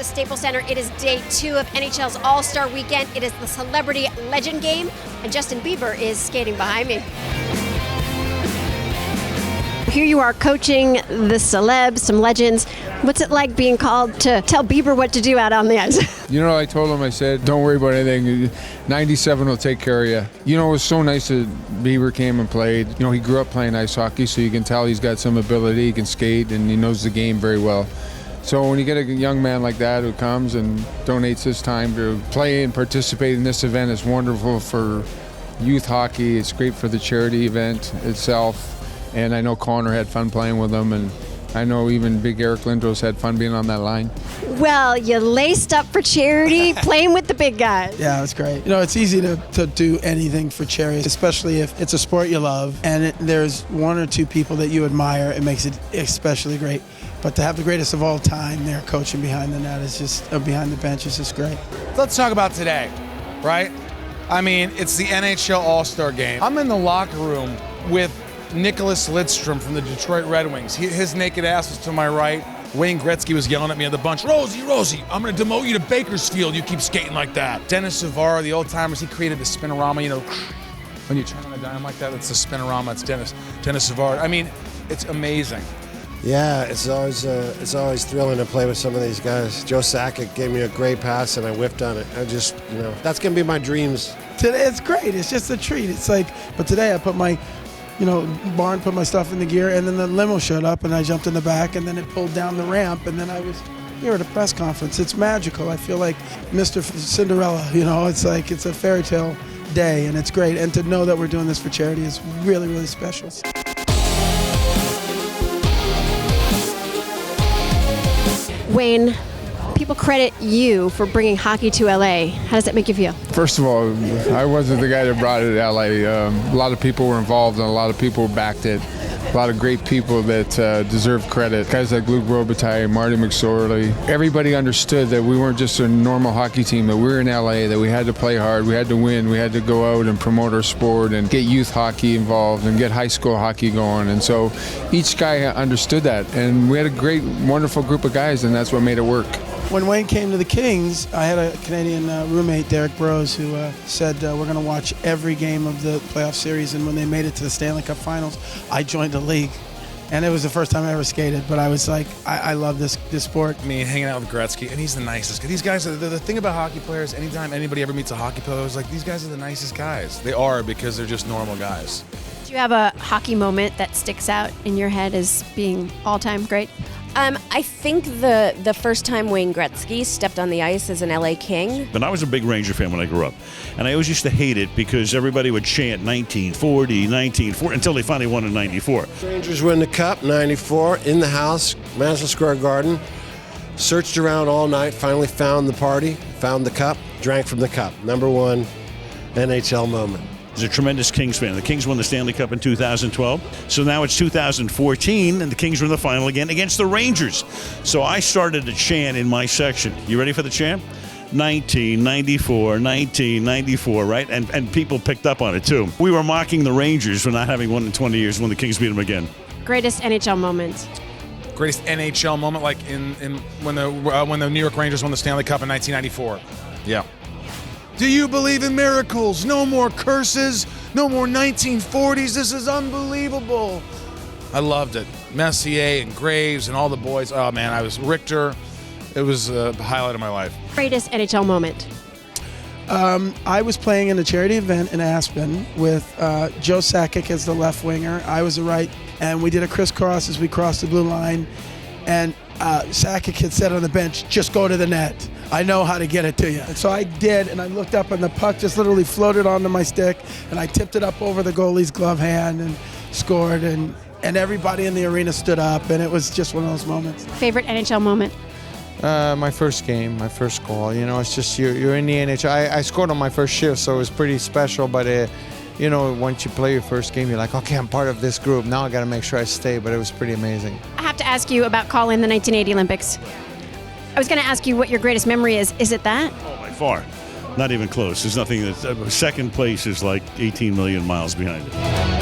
the Staples Center. It is day 2 of NHL's All-Star Weekend. It is the Celebrity Legend Game, and Justin Bieber is skating behind me. Here you are coaching the celebs, some legends. What's it like being called to tell Bieber what to do out on the ice? You know, I told him, I said, don't worry about anything. 97 will take care of you. You know, it was so nice that Bieber came and played. You know, he grew up playing ice hockey, so you can tell he's got some ability. He can skate, and he knows the game very well. So when you get a young man like that who comes and donates his time to play and participate in this event, it's wonderful for youth hockey. It's great for the charity event itself. And I know Connor had fun playing with him, and I know even big Eric Lindros had fun being on that line. Well, you laced up for charity, playing with the big guys. Yeah, it was great. You know, it's easy to do anything for charity, especially if it's a sport you love and there's one or two people that you admire. It makes it especially great. But to have the greatest of all time there coaching behind the net is just, behind the bench is just great. Let's talk about today, right? I mean, it's the NHL All-Star Game. I'm in the locker room with Nicholas Lidstrom from the Detroit Red Wings. His naked ass was to my right. Wayne Gretzky was yelling at me at the bunch, Rosie, I'm going to demote you to Bakersfield. You keep skating like that. Dennis Savard, the old-timers, he created the spinorama, you know, when you turn on a dime like that, it's the spinorama. It's Dennis Savard. I mean, it's amazing. Yeah, it's always thrilling to play with some of these guys. Joe Sakic gave me a great pass and I whiffed on it. That's going to be my dreams. Today it's great. It's just a treat. It's like, but today I put my barn, put my stuff in the gear, and then the limo showed up, and I jumped in the back, and then it pulled down the ramp, and then I was here at a press conference. It's magical. I feel like Mr. Cinderella, it's like it's a fairy tale day, and it's great. And to know that we're doing this for charity is really, really special. Wayne, people credit you for bringing hockey to LA. How does that make you feel? First of all, I wasn't the guy that brought it to LA. A lot of people were involved and a lot of people backed it. A lot of great people that deserve credit. Guys like Luc Robitaille, Marty McSorley. Everybody understood that we weren't just a normal hockey team, that we were in LA, that we had to play hard, we had to win, we had to go out and promote our sport and get youth hockey involved and get high school hockey going. And so each guy understood that. And we had a great, wonderful group of guys, and that's what made it work. When Wayne came to the Kings, I had a Canadian roommate, Derek Burrows, who said we're going to watch every game of the playoff series. And when they made it to the Stanley Cup Finals, I joined the league. And it was the first time I ever skated, but I was like, I love this sport. I mean, hanging out with Gretzky, and he's the nicest. These guys, the thing about hockey players, anytime anybody ever meets a hockey player, it's like, these guys are the nicest guys. They are, because they're just normal guys. Do you have a hockey moment that sticks out in your head as being all-time great? I think the first time Wayne Gretzky stepped on the ice as an LA King. But I was a big Ranger fan when I grew up. And I always used to hate it because everybody would chant 1940, 1940, until they finally won in 94. Rangers win the Cup, 94, in the house, Madison Square Garden. Searched around all night, finally found the party, found the cup, drank from the cup. #1 NHL moment. He's a tremendous Kings fan. The Kings won the Stanley Cup in 2012. So now it's 2014, and the Kings are in the final again against the Rangers. So I started to chant in my section. You ready for the chant? 1994, 1994, right? And people picked up on it, too. We were mocking the Rangers for not having won in 20 years when the Kings beat them again. Greatest NHL moment? Greatest NHL moment, like in when the New York Rangers won the Stanley Cup in 1994. Yeah. Do you believe in miracles? No more curses. No more 1940s. This is unbelievable. I loved it. Messier and Graves and all the boys. Oh, man, I was Richter. It was the highlight of my life. Greatest NHL moment? I was playing in a charity event in Aspen with Joe Sakic as the left winger. I was the right, and we did a crisscross as we crossed the blue line. And Sakic had said on the bench, just go to the net. I know how to get it to you. And so I did, and I looked up, and the puck just literally floated onto my stick, and I tipped it up over the goalie's glove hand and scored, and everybody in the arena stood up, and it was just one of those moments. Favorite NHL moment? My first game, my first goal. It's just you're in the NHL. I scored on my first shift, so it was pretty special, but once you play your first game, you're like, okay, I'm part of this group. Now I got to make sure I stay, but it was pretty amazing. I have to ask you about calling the 1980 Olympics. I was going to ask you what your greatest memory is. Is it that? Oh, by far. Not even close. There's nothing that second place is like 18 million miles behind it.